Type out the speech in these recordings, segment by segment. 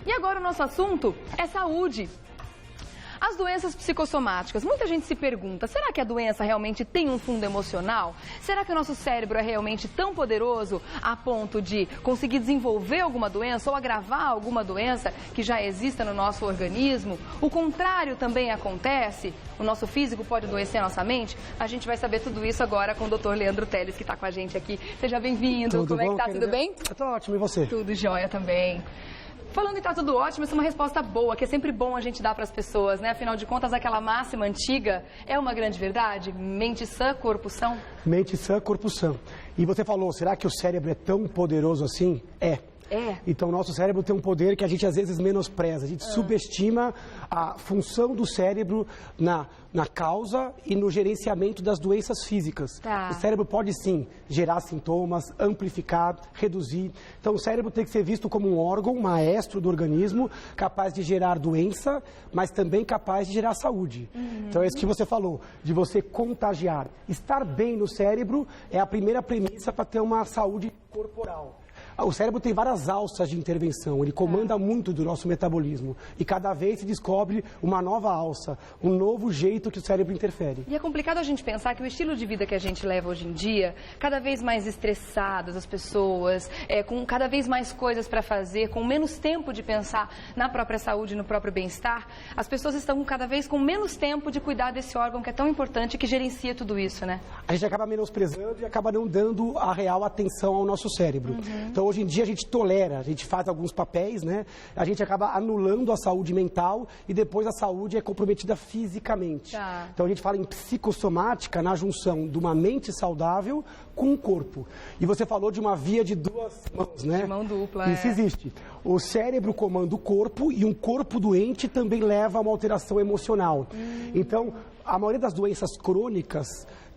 E agora o nosso assunto é saúde. As doenças psicossomáticas. Muita gente se pergunta, será que a doença realmente tem um fundo emocional? Será que o nosso cérebro é realmente tão poderoso a ponto de conseguir desenvolver alguma doença ou agravar alguma doença que já exista no nosso organismo? O contrário também acontece? O nosso físico pode adoecer a nossa mente? A gente vai saber tudo isso agora com o Dr. Leandro Teles, que está com a gente aqui. Seja bem-vindo. Como é que tá? Tudo bem? Tá ótimo, e você? Tudo jóia também. Falando em tá tudo ótimo, isso é uma resposta boa, que é sempre bom a gente dar para as pessoas, né? Afinal de contas, aquela máxima antiga é uma grande verdade? Mente sã, corpo são? Mente sã, corpo são. E você falou, será que o cérebro é tão poderoso assim? É. Então, o nosso cérebro tem um poder que a gente às vezes menospreza. A gente subestima a função do cérebro na causa e no gerenciamento das doenças físicas. Tá. O cérebro pode, sim, gerar sintomas, amplificar, reduzir. Então, o cérebro tem que ser visto como um órgão maestro do organismo, capaz de gerar doença, mas também capaz de gerar saúde. Então, é isso que você falou, de você contagiar. Estar bem no cérebro é a primeira premissa para ter uma saúde corporal. O cérebro tem várias alças de intervenção, ele comanda muito do nosso metabolismo. E cada vez se descobre uma nova alça, um novo jeito que o cérebro interfere. E é complicado a gente pensar que o estilo de vida que a gente leva hoje em dia, cada vez mais estressadas as pessoas, com cada vez mais coisas para fazer, com menos tempo de pensar na própria saúde e no próprio bem-estar, as pessoas estão cada vez com menos tempo de cuidar desse órgão que é tão importante, que gerencia tudo isso, né? A gente acaba menosprezando e acaba não dando a real atenção ao nosso cérebro. Então, hoje em dia a gente tolera, a gente faz alguns papéis, né? A gente acaba anulando a saúde mental e depois a saúde é comprometida fisicamente. Tá. Então a gente fala em psicossomática na junção de uma mente saudável com o corpo. E você falou de uma via de duas mãos, né? De mão dupla, Isso existe. O cérebro comanda o corpo e um corpo doente também leva a uma alteração emocional. Então, a maioria das doenças crônicas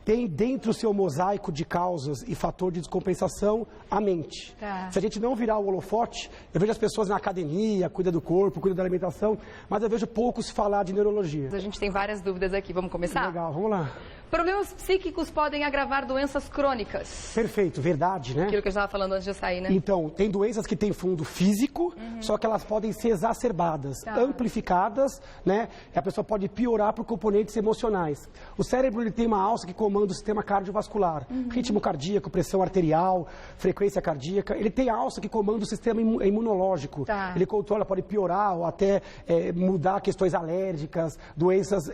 tem dentro do seu mosaico de causas e fator de descompensação a mente. Tá. Se a gente não virar o holofote, eu vejo as pessoas na academia, cuida do corpo, cuida da alimentação, mas eu vejo poucos falar de neurologia. A gente tem várias dúvidas aqui, vamos começar? Legal, vamos lá. Problemas psíquicos podem agravar doenças crônicas. Perfeito, verdade, né? Aquilo que eu estava falando antes de eu sair, né? Então, tem doenças que têm fundo físico, só que elas podem ser exacerbadas, amplificadas, né? E a pessoa pode piorar por componentes emocionais. O cérebro ele tem uma alça que comanda o sistema cardiovascular, ritmo cardíaco, pressão arterial, frequência cardíaca. Ele tem a alça que comanda o sistema imunológico. Tá. Ele controla, pode piorar ou até mudar questões alérgicas, doenças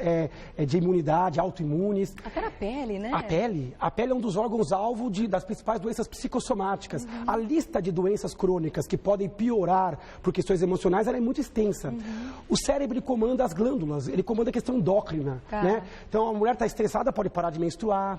de imunidade, autoimunes. Até na pele, né? A pele é um dos órgãos-alvo das principais doenças psicossomáticas. A lista de doenças crônicas que podem piorar por questões emocionais ela é muito extensa. O cérebro ele comanda as glândulas, ele comanda a questão endócrina. Né? Então, a mulher está estressada, pode parar de menstruar.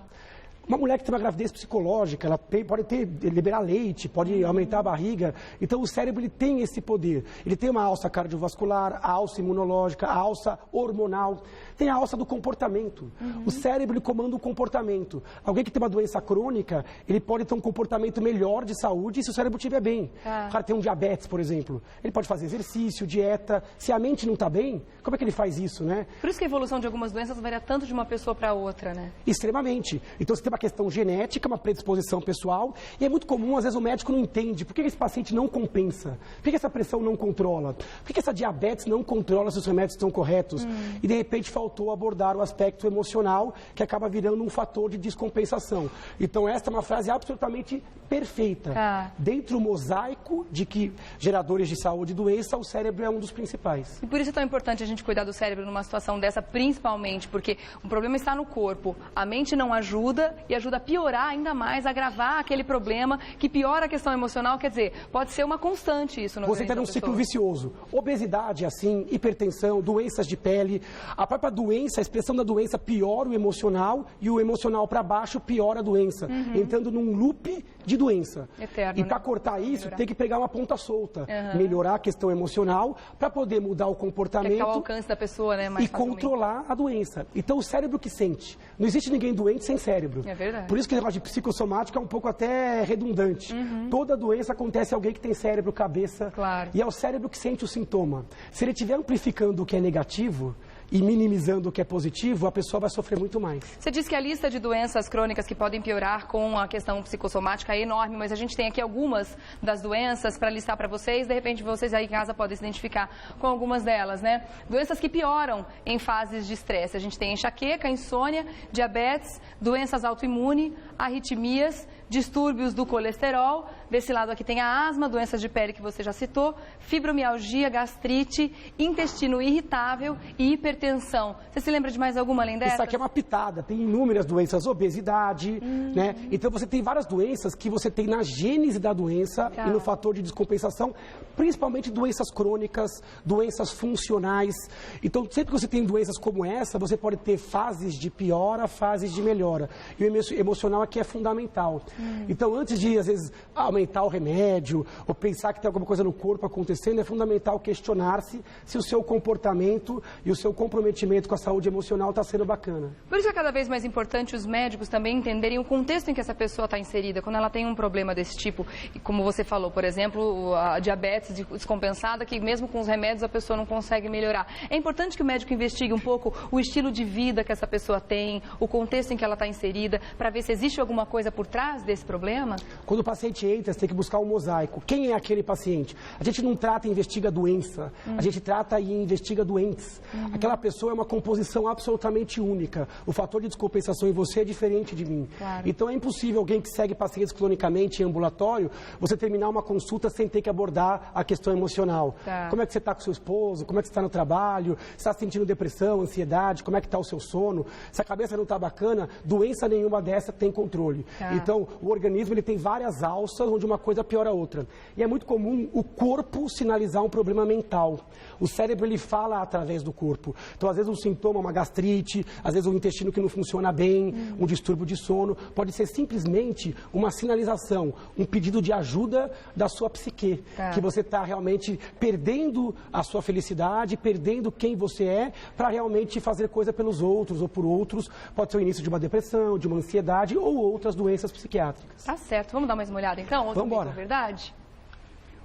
Uma mulher que tem uma gravidez psicológica, ela pode liberar leite, pode aumentar a barriga. Então, o cérebro ele tem esse poder. Ele tem uma alça cardiovascular, a alça imunológica, a alça hormonal. Tem a alça do comportamento. O cérebro ele comanda o comportamento. Alguém que tem uma doença crônica, ele pode ter um comportamento melhor de saúde se o cérebro estiver bem. O cara tem um diabetes, por exemplo. Ele pode fazer exercício, dieta. Se a mente não está bem, como é que ele faz isso, né? Por isso que a evolução de algumas doenças varia tanto de uma pessoa para outra, né? Extremamente. Então, você tem uma questão genética, uma predisposição pessoal, e é muito comum, às vezes o médico não entende por que esse paciente não compensa, por que essa pressão não controla, por que essa diabetes não controla se os remédios estão corretos, e de repente faltou abordar o aspecto emocional, que acaba virando um fator de descompensação. Então essa é uma frase absolutamente perfeita. Dentro do mosaico de que geradores de saúde e doença, o cérebro é um dos principais. E por isso é tão importante a gente cuidar do cérebro numa situação dessa, principalmente porque o problema está no corpo, a mente não ajuda e ajuda a piorar ainda mais, a agravar aquele problema que piora a questão emocional, quer dizer, pode ser uma constante isso. Você está num ciclo vicioso. Obesidade, assim, hipertensão, doenças de pele, a própria doença, a expressão da doença piora o emocional e o emocional para baixo piora a doença, entrando num loop de doença. Eterno, e para cortar isso, tem que pegar uma ponta solta, melhorar a questão emocional para poder mudar o comportamento. Ficar ao alcance da pessoa, né? E controlar a doença. Então, o cérebro que sente. Não existe ninguém doente sem cérebro. É verdade. Por isso que o negócio de psicossomático é um pouco até redundante. Toda doença acontece em alguém que tem cérebro, cabeça. Claro. E é o cérebro que sente o sintoma. Se ele estiver amplificando o que é negativo, e minimizando o que é positivo, a pessoa vai sofrer muito mais. Você disse que a lista de doenças crônicas que podem piorar com a questão psicossomática é enorme, mas a gente tem aqui algumas das doenças para listar para vocês. De repente, vocês aí em casa podem se identificar com algumas delas, né? Doenças que pioram em fases de estresse. A gente tem enxaqueca, insônia, diabetes, doenças autoimunes, arritmias, distúrbios do colesterol. Desse lado aqui tem a asma, doenças de pele que você já citou, fibromialgia, gastrite, intestino irritável e hipertensão. Você se lembra de mais alguma além dessas? Isso aqui é uma pitada, tem inúmeras doenças, obesidade, né? Então você tem várias doenças que você tem na gênese da doença e no fator de descompensação, principalmente doenças crônicas, doenças funcionais. Então sempre que você tem doenças como essa, você pode ter fases de piora, fases de melhora. E o emocional aqui é fundamental. Então antes de, às vezes, aumentar o remédio ou pensar que tem alguma coisa no corpo acontecendo, é fundamental questionar-se se o seu comportamento e o seu comprometimento com a saúde emocional está sendo bacana. Por isso é cada vez mais importante os médicos também entenderem o contexto em que essa pessoa está inserida. Quando ela tem um problema desse tipo, e como você falou, por exemplo, a diabetes descompensada, que mesmo com os remédios a pessoa não consegue melhorar. É importante que o médico investigue um pouco o estilo de vida que essa pessoa tem, o contexto em que ela está inserida, para ver se existe alguma coisa por trás desse problema? Quando o paciente entra, você tem que buscar um mosaico. Quem é aquele paciente? A gente não trata e investiga doença, a gente trata e investiga doentes. Aquela pessoa é uma composição absolutamente única. O fator de descompensação em você é diferente de mim. Claro. Então é impossível alguém que segue pacientes cronicamente em ambulatório, você terminar uma consulta sem ter que abordar a questão emocional. Como é que você está com seu esposo? Como é que você está no trabalho? Você está sentindo depressão, ansiedade? Como é que está o seu sono? Se a cabeça não está bacana, doença nenhuma dessa tem controle. Então, o organismo ele tem várias alças onde uma coisa piora a outra. E é muito comum o corpo sinalizar um problema mental. O cérebro ele fala através do corpo. Então, às vezes, um sintoma, uma gastrite, às vezes um intestino que não funciona bem, um distúrbio de sono, pode ser simplesmente uma sinalização, um pedido de ajuda da sua psique. Que você está realmente perdendo a sua felicidade, perdendo quem você é, para realmente fazer coisa pelos outros ou por outros. Pode ser o início de uma depressão, de uma ansiedade ou outras doenças psiquiátricas. Tá certo. Vamos dar mais uma olhada então? Vamos embora. Verdade?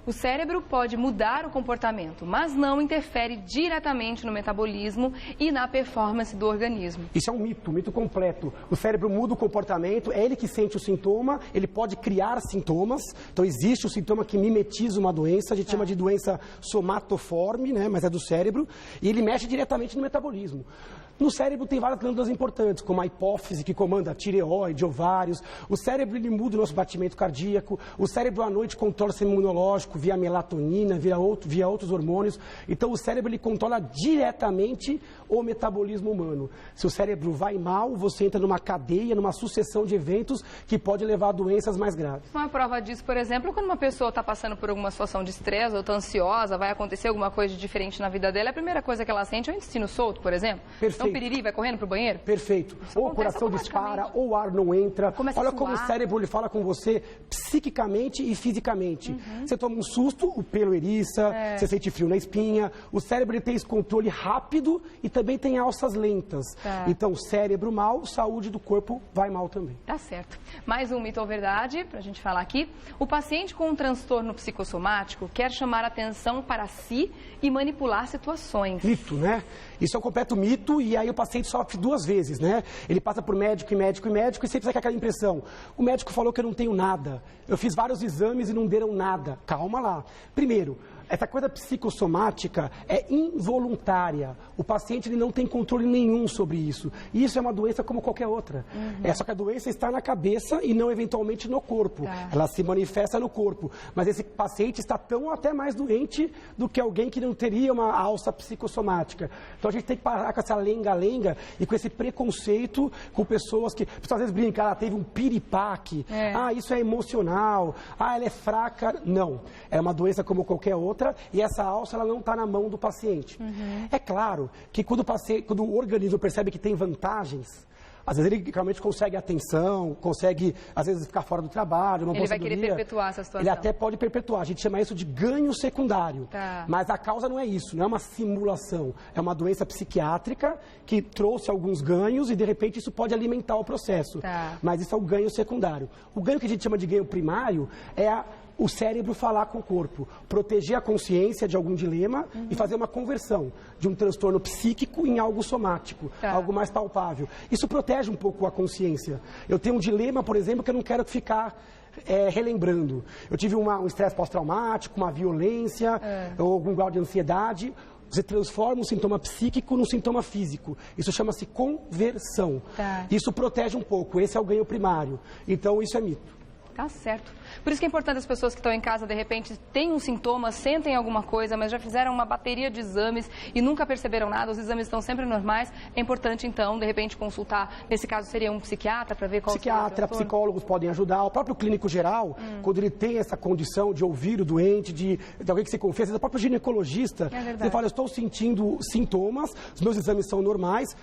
O cérebro pode mudar o comportamento, mas não interfere diretamente no metabolismo e na performance do organismo. Isso é um mito completo. O cérebro muda o comportamento, é ele que sente o sintoma, ele pode criar sintomas. Então existe o sintoma que mimetiza uma doença, a gente chama de doença somatoforme, né, mas é do cérebro, e ele mexe diretamente no metabolismo. No cérebro tem várias glândulas importantes, como a hipófise, que comanda a tireoide, ovários. O cérebro ele muda o nosso batimento cardíaco. O cérebro à noite controla o sistema imunológico via melatonina, via outros hormônios. Então o cérebro ele controla diretamente o metabolismo humano. Se o cérebro vai mal, você entra numa cadeia, numa sucessão de eventos que pode levar a doenças mais graves. Uma prova disso, por exemplo, quando uma pessoa está passando por alguma situação de estresse ou está ansiosa, vai acontecer alguma coisa de diferente na vida dela, a primeira coisa que ela sente é o intestino solto, por exemplo. Perfeito. Piriri, vai correndo pro banheiro? Perfeito. Ou o coração dispara, ou o ar não entra. Olha como o cérebro ele fala com você psiquicamente e fisicamente. Você toma um susto, o pelo eriça, você sente frio na espinha. O cérebro ele tem esse controle rápido e também tem alças lentas. Então, cérebro mal, saúde do corpo vai mal também. Tá certo. Mais um mito ou verdade, pra gente falar aqui. O paciente com um transtorno psicossomático quer chamar atenção para si e manipular situações. Mito, né? Isso é um completo mito e aí o paciente sofre duas vezes, né? Ele passa por médico e sempre sai com aquela impressão. O médico falou que eu não tenho nada. Eu fiz vários exames e não deram nada. Calma lá. Primeiro, essa coisa psicossomática é involuntária. O paciente ele não tem controle nenhum sobre isso. E isso é uma doença como qualquer outra. Só que a doença está na cabeça e não eventualmente no corpo. Ela se manifesta no corpo. Mas esse paciente está tão até mais doente do que alguém que não teria uma alça psicossomática. Então a gente tem que parar com essa lenga-lenga e com esse preconceito com pessoas que... Pessoas às vezes brincam, ela teve um piripaque. Isso é emocional. Ela é fraca. Não. É uma doença como qualquer outra. E essa alça ela não está na mão do paciente. É claro que quando o organismo percebe que tem vantagens, às vezes ele realmente consegue atenção, consegue, às vezes, ficar fora do trabalho. Ele vai querer perpetuar essa situação. Ele até pode perpetuar. A gente chama isso de ganho secundário. Mas a causa não é isso, não é uma simulação. É uma doença psiquiátrica que trouxe alguns ganhos e, de repente, isso pode alimentar o processo. Mas isso é o ganho secundário. O ganho que a gente chama de ganho primário é o cérebro falar com o corpo, proteger a consciência de algum dilema e fazer uma conversão de um transtorno psíquico em algo somático, algo mais palpável. Isso protege um pouco a consciência. Eu tenho um dilema, por exemplo, que eu não quero ficar relembrando. Eu tive um estresse pós-traumático, uma violência, ou algum grau de ansiedade. Você transforma um sintoma psíquico num sintoma físico. Isso chama-se conversão. Isso protege um pouco. Esse é o ganho primário. Então, isso é mito. Tá certo. Por isso que é importante as pessoas que estão em casa, de repente, têm um sintoma, sentem alguma coisa, mas já fizeram uma bateria de exames e nunca perceberam nada, os exames estão sempre normais. É importante, então, de repente, consultar. Nesse caso, seria um psiquiatra para ver qual Psiquiatra, psicólogos podem ajudar. O próprio clínico geral, quando ele tem essa condição de ouvir o doente, de alguém que se confia, o próprio ginecologista, ele fala, eu estou sentindo sintomas, os meus exames são normais.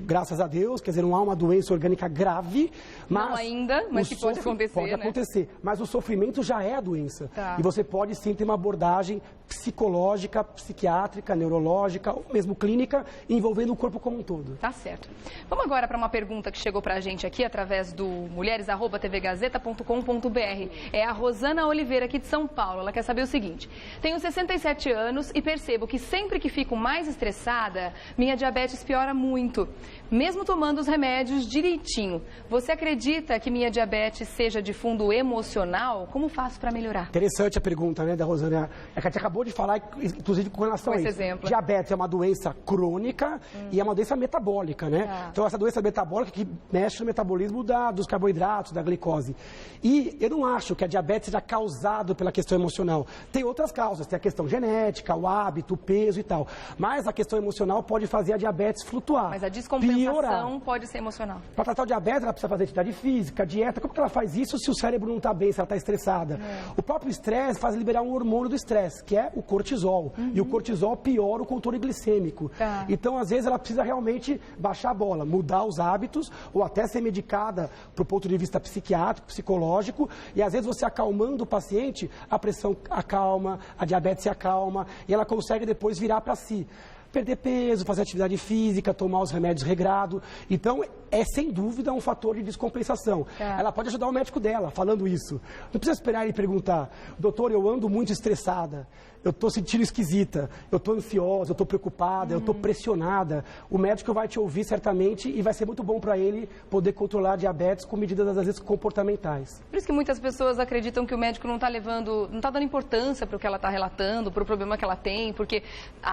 Graças a Deus, quer dizer, não há uma doença orgânica grave, mas... Não ainda, mas que pode acontecer, Pode acontecer, mas o sofrimento já é a doença. E você pode sim ter uma abordagem psicológica, psiquiátrica, neurológica, ou mesmo clínica, envolvendo o corpo como um todo. Tá certo. Vamos agora para uma pergunta que chegou pra gente aqui, através do mulheres@tvgazeta.com.br. É a Rosana Oliveira, aqui de São Paulo. Ela quer saber o seguinte: tenho 67 anos e percebo que sempre que fico mais estressada, minha diabetes piora muito, mesmo tomando os remédios direitinho. Você acredita que minha diabetes seja de fundo emocional? Como faço para melhorar? Interessante a pergunta, né, da Rosana. É que a gente acabou de falar, inclusive, com relação a isso. Exemplo. Diabetes é uma doença crônica e é uma doença metabólica, né? Então, essa doença metabólica que mexe no metabolismo dos carboidratos, da glicose. E eu não acho que a diabetes seja causado pela questão emocional. Tem outras causas, tem a questão genética, o hábito, o peso e tal. Mas a questão emocional pode fazer a diabetes flutuar. Mas a descompensação pode ser emocional. Para tratar o diabetes, ela precisa fazer atividade física, dieta. Como que ela faz isso se o cérebro não está bem, se ela está estressada? O próprio estresse faz liberar um hormônio do estresse, que é o cortisol. E o cortisol piora o controle glicêmico. Então, às vezes, ela precisa realmente baixar a bola, mudar os hábitos, ou até ser medicada para o ponto de vista psiquiátrico, psicológico. E, às vezes, você acalmando o paciente, a pressão acalma, a diabetes se acalma, e ela consegue depois virar para si. Perder peso, fazer atividade física, tomar os remédios regrado. Então, é sem dúvida um fator de descompensação. Ela pode ajudar o médico dela falando isso. Não precisa esperar ele perguntar: doutor, eu ando muito estressada, eu estou sentindo esquisita, eu estou ansiosa, eu estou preocupada, eu estou pressionada. O médico vai te ouvir certamente e vai ser muito bom para ele poder controlar a diabetes com medidas, às vezes, comportamentais. Por isso que muitas pessoas acreditam que o médico não está dando importância para o que ela está relatando, para o problema que ela tem, porque,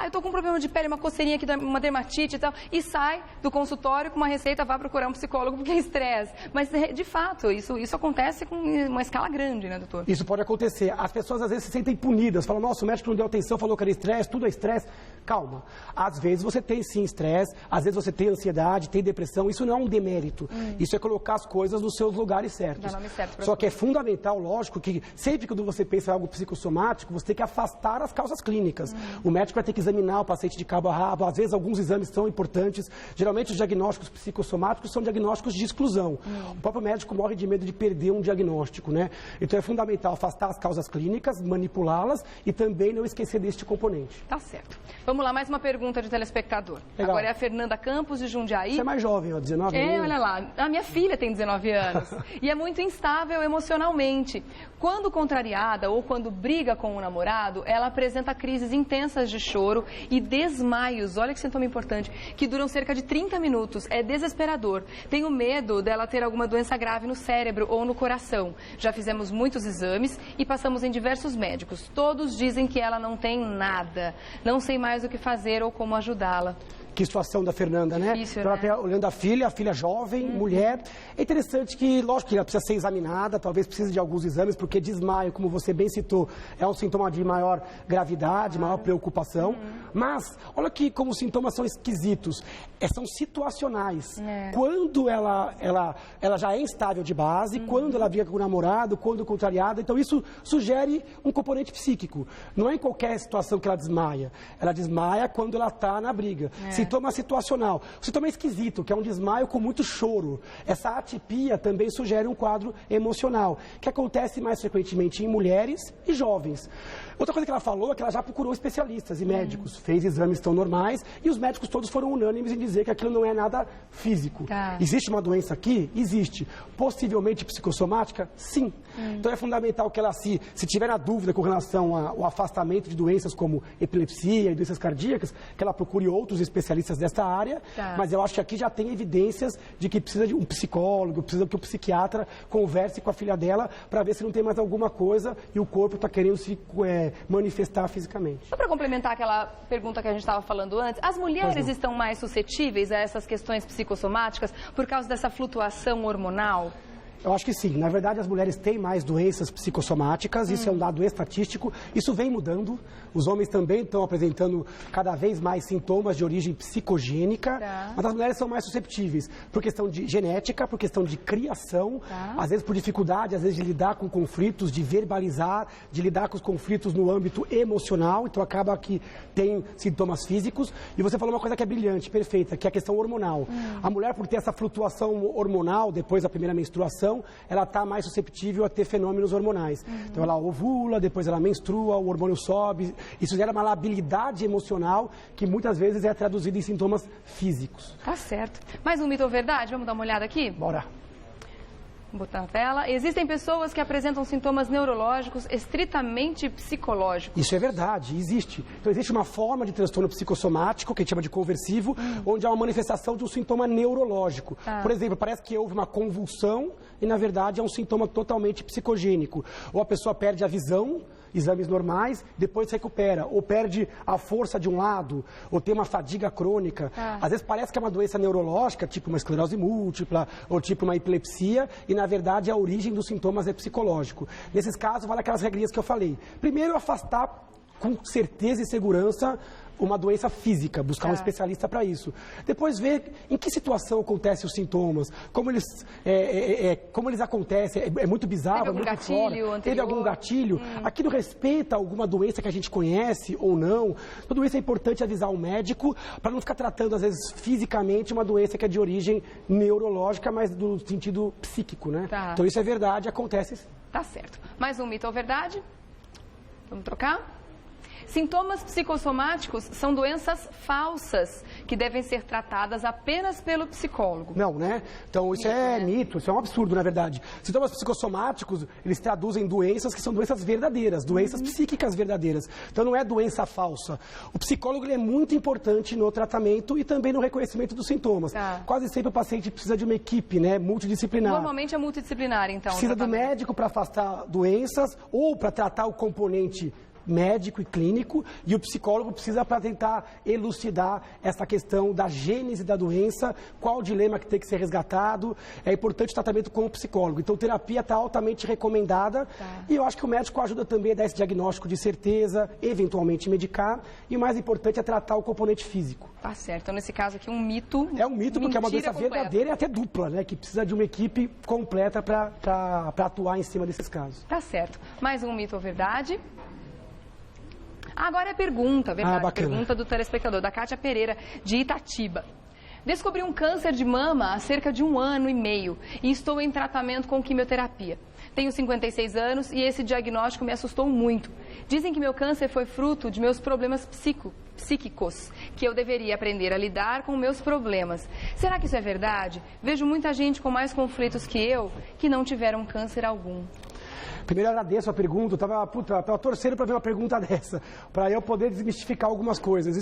eu estou com um problema de pele, uma coceirinha aqui, uma dermatite e tal, e sai do consultório com uma receita, vá procurar um psicólogo porque é estresse. Mas, de fato, isso acontece com uma escala grande, né, doutor? Isso pode acontecer. As pessoas, às vezes, se sentem punidas. Falam, nossa, o médico não deu atenção, falou que era estresse, tudo é estresse. Calma. Às vezes você tem, sim, estresse, às vezes você tem ansiedade, tem depressão. Isso não é um demérito. Isso é colocar as coisas nos seus lugares certos. Só que é fundamental, lógico, que sempre que você pensa em algo psicossomático, você tem que afastar as causas clínicas. O médico vai ter que examinar o paciente de cabo a rabo. Às vezes, alguns exames são importantes. Geralmente, os diagnósticos psicossomáticos são diagnósticos de exclusão. O próprio médico morre de medo de perder um diagnóstico, né? Então, é fundamental afastar as causas clínicas, manipulá-las e também não esquecer deste componente. Tá certo. Vamos lá, mais uma pergunta de telespectador. Legal. Agora é a Fernanda Campos, de Jundiaí. Você é mais jovem, ó, 19 anos. Olha lá. A minha filha tem 19 anos e é muito instável emocionalmente. Quando contrariada ou quando briga com o namorado, ela apresenta crises intensas de choro e desmaios, olha que sintoma importante, que duram cerca de 30 minutos. É desesperador. Tenho medo dela ter alguma doença grave no cérebro ou no coração. Já fizemos muitos exames e passamos em diversos médicos. Todos dizem que ela não tem nada. Não sei mais o que fazer ou como ajudá-la. Que situação da Fernanda, né? Difícil, então, né? ela tá olhando a filha jovem, mulher. É interessante que, lógico que ela precisa ser examinada, talvez precise de alguns exames, porque desmaio, como você bem citou, é um sintoma de maior gravidade, maior preocupação. Mas, olha que como os sintomas são esquisitos, são situacionais. Quando ela já é instável de base, quando ela briga com o namorado, quando contrariada, então isso sugere um componente psíquico. Não é em qualquer situação que ela desmaia. Ela desmaia quando ela está na briga. Sintoma situacional. O sintoma é esquisito, que é um desmaio com muito choro. Essa atipia também sugere um quadro emocional, que acontece mais frequentemente em mulheres e jovens. Outra coisa que ela falou é que ela já procurou especialistas e médicos, fez exames tão normais e os médicos todos foram unânimes em dizer que aquilo não é nada físico. Existe uma doença aqui? Existe. Possivelmente psicossomática? Sim. Então é fundamental que ela, se tiver na dúvida com relação ao afastamento de doenças como epilepsia e doenças cardíacas, que ela procure outros especialistas desta área, mas eu acho que aqui já tem evidências de que precisa de um psicólogo, precisa que o psiquiatra converse com a filha dela para ver se não tem mais alguma coisa e o corpo está querendo se manifestar fisicamente. Só para complementar aquela pergunta que a gente estava falando antes, as mulheres estão mais suscetíveis a essas questões psicossomáticas por causa dessa flutuação hormonal? Eu acho que sim. Na verdade, as mulheres têm mais doenças psicossomáticas, isso é um dado estatístico, isso vem mudando. Os homens também estão apresentando cada vez mais sintomas de origem psicogênica, mas as mulheres são mais susceptíveis por questão de genética, por questão de criação, às vezes por dificuldade, às vezes de lidar com conflitos, de verbalizar, de lidar com os conflitos no âmbito emocional, então acaba que tem sintomas físicos. E você falou uma coisa que é brilhante, perfeita, que é a questão hormonal. A mulher, por ter essa flutuação hormonal depois da primeira menstruação, ela está mais susceptível a ter fenômenos hormonais. Então ela ovula, depois ela menstrua, o hormônio sobe. Isso gera uma labilidade emocional que muitas vezes é traduzida em sintomas físicos. Tá certo. Mais um mito ou verdade? Vamos dar uma olhada aqui? Bora. Vou botar na tela. Existem pessoas que apresentam sintomas neurológicos estritamente psicológicos. Isso é verdade, existe. Então existe uma forma de transtorno psicossomático, que a gente chama de conversivo, onde há uma manifestação de um sintoma neurológico. Por exemplo, parece que houve uma convulsão e na verdade é um sintoma totalmente psicogênico. Ou a pessoa perde a visão, exames normais, depois se recupera, ou perde a força de um lado, ou tem uma fadiga crônica. Às vezes parece que é uma doença neurológica, tipo uma esclerose múltipla, ou tipo uma epilepsia, e na verdade a origem dos sintomas é psicológico. Nesses casos, vale aquelas regrinhas que eu falei. Primeiro, afastar com certeza e segurança uma doença física, buscar um especialista para isso. Depois ver em que situação acontecem os sintomas, como eles acontecem, é muito bizarro, é muito fora. Teve algum gatilho? Aquilo respeita alguma doença que a gente conhece ou não? Tudo isso é importante avisar o médico para não ficar tratando, às vezes, fisicamente uma doença que é de origem neurológica, mas do sentido psíquico, né? Então isso é verdade, acontece. Tá certo. Mais um mito ou verdade? Vamos trocar? Sintomas psicossomáticos são doenças falsas que devem ser tratadas apenas pelo psicólogo. Não, né? Então isso é mito, isso é um absurdo, na verdade. Sintomas psicossomáticos, eles traduzem doenças que são doenças verdadeiras, doenças psíquicas verdadeiras. Então não é doença falsa. O psicólogo ele é muito importante no tratamento e também no reconhecimento dos sintomas. Quase sempre o paciente precisa de uma equipe, né, multidisciplinar. Normalmente é multidisciplinar, então. Precisa do médico para afastar doenças ou para tratar o componente médico e clínico, e o psicólogo precisa para tentar elucidar essa questão da gênese da doença, qual o dilema que tem que ser resgatado. É importante o tratamento com o psicólogo. Então, terapia está altamente recomendada e eu acho que o médico ajuda também a dar esse diagnóstico de certeza, eventualmente medicar, e o mais importante é tratar o componente físico. Tá certo. Então, nesse caso aqui, um mito. É um mito porque é uma doença verdadeira e até dupla, né? Que precisa de uma equipe completa para atuar em cima desses casos. Tá certo. Mais um mito ou verdade? Agora é pergunta, verdade? Pergunta do telespectador, da Kátia Pereira, de Itatiba. Descobri um câncer de mama há cerca de 1 ano e meio e estou em tratamento com quimioterapia. Tenho 56 anos e esse diagnóstico me assustou muito. Dizem que meu câncer foi fruto de meus problemas psíquicos, que eu deveria aprender a lidar com meus problemas. Será que isso é verdade? Vejo muita gente com mais conflitos que eu que não tiveram câncer algum. Primeiro, eu agradeço a pergunta, eu estava torcendo para ver uma pergunta dessa, para eu poder desmistificar algumas coisas.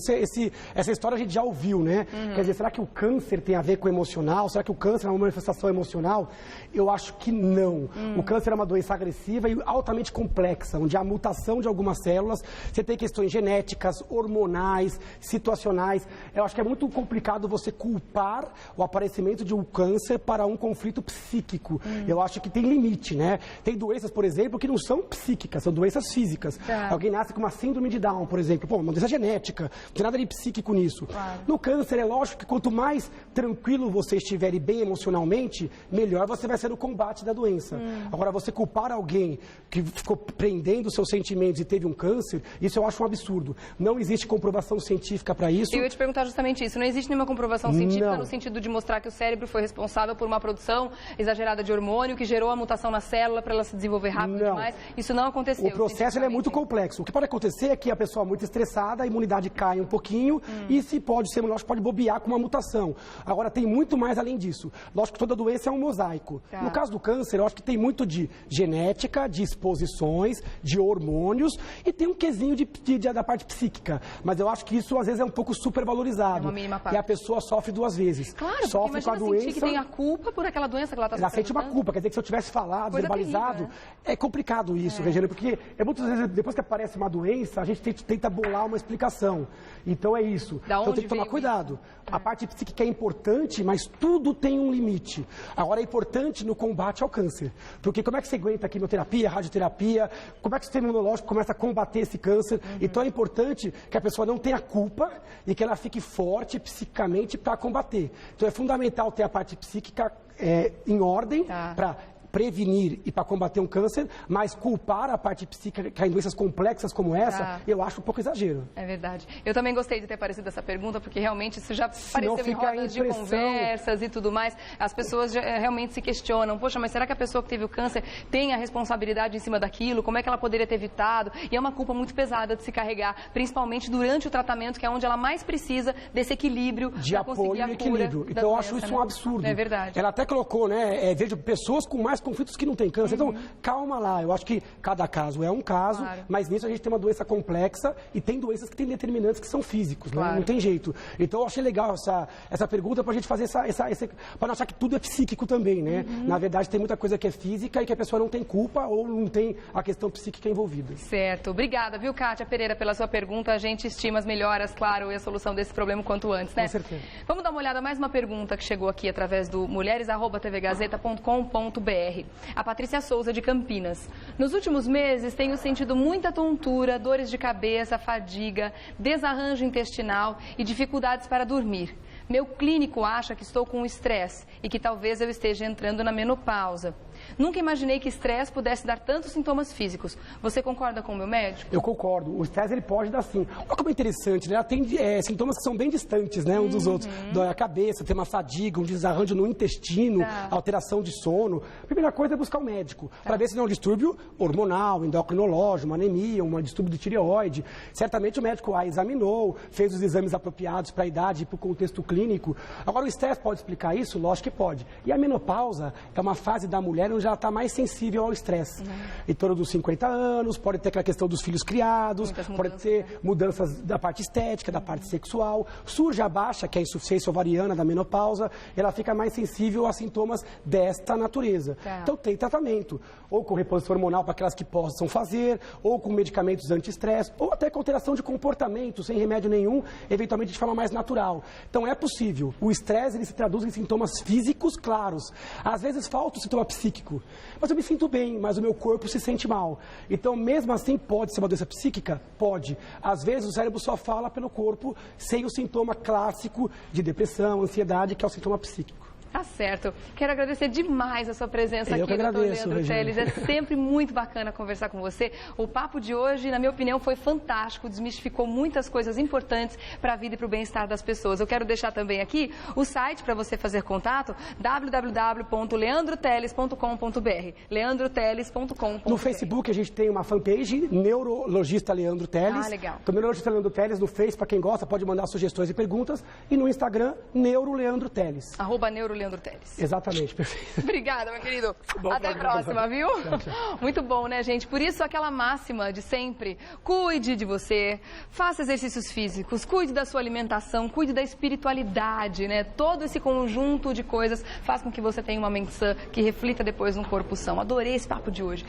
Essa história a gente já ouviu, né? Quer dizer, será que o câncer tem a ver com o emocional? Será que o câncer é uma manifestação emocional? Eu acho que não. O câncer é uma doença agressiva e altamente complexa, onde há mutação de algumas células, você tem questões genéticas, hormonais, situacionais. Eu acho que é muito complicado você culpar o aparecimento de um câncer para um conflito psíquico. Eu acho que tem limite, né? Tem doenças, por exemplo, que não são psíquicas, são doenças físicas. Alguém nasce com uma síndrome de Down, por exemplo, uma doença genética, não tem nada de psíquico nisso. No câncer, é lógico que quanto mais tranquilo você estiver e bem emocionalmente, melhor você vai ser no combate da doença. Agora, você culpar alguém que ficou prendendo seus sentimentos e teve um câncer, isso eu acho um absurdo. Não existe comprovação científica para isso. Eu ia te perguntar justamente isso. Não existe nenhuma comprovação científica no sentido de mostrar que o cérebro foi responsável por uma produção exagerada de hormônio que gerou a mutação na célula para ela se desenvolver rápido? rápido demais. Isso não aconteceu. O processo ele é muito complexo. O que pode acontecer é que a pessoa muito estressada, a imunidade cai um pouquinho e se pode ser, lógico, pode bobear com uma mutação. Agora, tem muito mais além disso. Lógico que toda doença é um mosaico. Tá. No caso do câncer, eu acho que tem muito de genética, de exposições, de hormônios e tem um quesinho da parte psíquica. Mas eu acho que isso, às vezes, é um pouco supervalorizado. É uma mínima parte. E a pessoa sofre duas vezes. Claro, sofre com a doença. Que tem a culpa por aquela doença que ela está Ela sente uma culpa, quer dizer que se eu tivesse falado, coisa verbalizado, terrível, né? É complicado isso, Regina, porque muitas vezes, depois que aparece uma doença, a gente tenta bolar uma explicação. Então é isso. Então tem que tomar cuidado. A parte psíquica é importante, mas tudo tem um limite. Agora é importante no combate ao câncer. Porque como é que você aguenta a quimioterapia, a radioterapia, como é que o sistema imunológico começa a combater esse câncer? Então é importante que a pessoa não tenha culpa e que ela fique forte psiquicamente para combater. Então é fundamental ter a parte psíquica em ordem para prevenir e para combater um câncer, mas culpar a parte psíquica em doenças complexas como essa, eu acho um pouco exagero. É verdade. Eu também gostei de ter aparecido essa pergunta, porque realmente isso já apareceu em rodas de conversas e tudo mais. As pessoas realmente se questionam, poxa, mas será que a pessoa que teve o câncer tem a responsabilidade em cima daquilo? Como é que ela poderia ter evitado? E é uma culpa muito pesada de se carregar, principalmente durante o tratamento, que é onde ela mais precisa desse equilíbrio de apoio e equilíbrio. Então eu acho isso um absurdo. É verdade. Ela até colocou, né? Vejo pessoas com mais conflitos que não têm câncer. Então, calma lá. Eu acho que cada caso é um caso, mas nisso a gente tem uma doença complexa e tem doenças que têm determinantes que são físicos, né? Não tem jeito. Então, eu achei legal essa pergunta para a gente fazer para não achar que tudo é psíquico também, né? Na verdade, tem muita coisa que é física e que a pessoa não tem culpa ou não tem a questão psíquica envolvida. Certo. Obrigada, viu, Kátia Pereira, pela sua pergunta. A gente estima as melhoras, claro, e a solução desse problema quanto antes, né? Com certeza. Vamos dar uma olhada, mais uma pergunta que chegou aqui através do mulheres@tvgazeta.com.br. A Patrícia Souza, de Campinas. Nos últimos meses, tenho sentido muita tontura, dores de cabeça, fadiga, desarranjo intestinal e dificuldades para dormir. Meu clínico acha que estou com estresse e que talvez eu esteja entrando na menopausa. Nunca imaginei que estresse pudesse dar tantos sintomas físicos. Você concorda com o meu médico? Eu concordo. O estresse ele pode dar sim. Olha como é interessante, né? Ela tem sintomas que são bem distantes, né? Um dos outros. Dói a cabeça, tem uma fadiga, um desarranjo no intestino, alteração de sono. A primeira coisa é buscar um médico, para ver se não é um distúrbio hormonal, endocrinológico, uma anemia, um distúrbio de tireoide. Certamente o médico a examinou, fez os exames apropriados para a idade e para o contexto clínico. Agora, o estresse pode explicar isso? Lógico que pode. E a menopausa é uma fase da mulher onde ela está mais sensível ao estresse. Em torno dos 50 anos, pode ter aquela questão dos filhos criados, pode ter mudanças da parte estética, da parte sexual. Surge a baixa, que é a insuficiência ovariana da menopausa, ela fica mais sensível a sintomas desta natureza. Então tem tratamento, ou com reposição hormonal para aquelas que possam fazer, ou com medicamentos anti-estresse, ou até com alteração de comportamento, sem remédio nenhum, eventualmente de forma mais natural. Então é possível. O estresse ele se traduz em sintomas físicos claros. Às vezes falta o sintoma psíquico. Mas eu me sinto bem, mas o meu corpo se sente mal. Então, mesmo assim, pode ser uma doença psíquica? Pode. Às vezes, o cérebro só fala pelo corpo sem o sintoma clássico de depressão, ansiedade, que é o sintoma psíquico. Tá certo. Quero agradecer demais a sua presença aqui, doutor Leandro Teles. É sempre muito bacana conversar com você. O papo de hoje, na minha opinião, foi fantástico. Desmistificou muitas coisas importantes para a vida e para o bem-estar das pessoas. Eu quero deixar também aqui o site para você fazer contato, www.leandroteles.com.br. leandroteles.com.br. No Facebook a gente tem uma fanpage, Neurologista Leandro Teles. Legal. Então, Neurologista Leandro Teles no Face, para quem gosta, pode mandar sugestões e perguntas. E no Instagram, Neuroleandro Teles. @Neuroleandro Teles. Exatamente, perfeito. Obrigada, meu querido. Até a próxima, viu? Tchau, tchau. Muito bom, né, gente? Por isso, aquela máxima de sempre: cuide de você, faça exercícios físicos, cuide da sua alimentação, cuide da espiritualidade, né? Todo esse conjunto de coisas faz com que você tenha uma mente sã que reflita depois num corpo são. Adorei esse papo de hoje.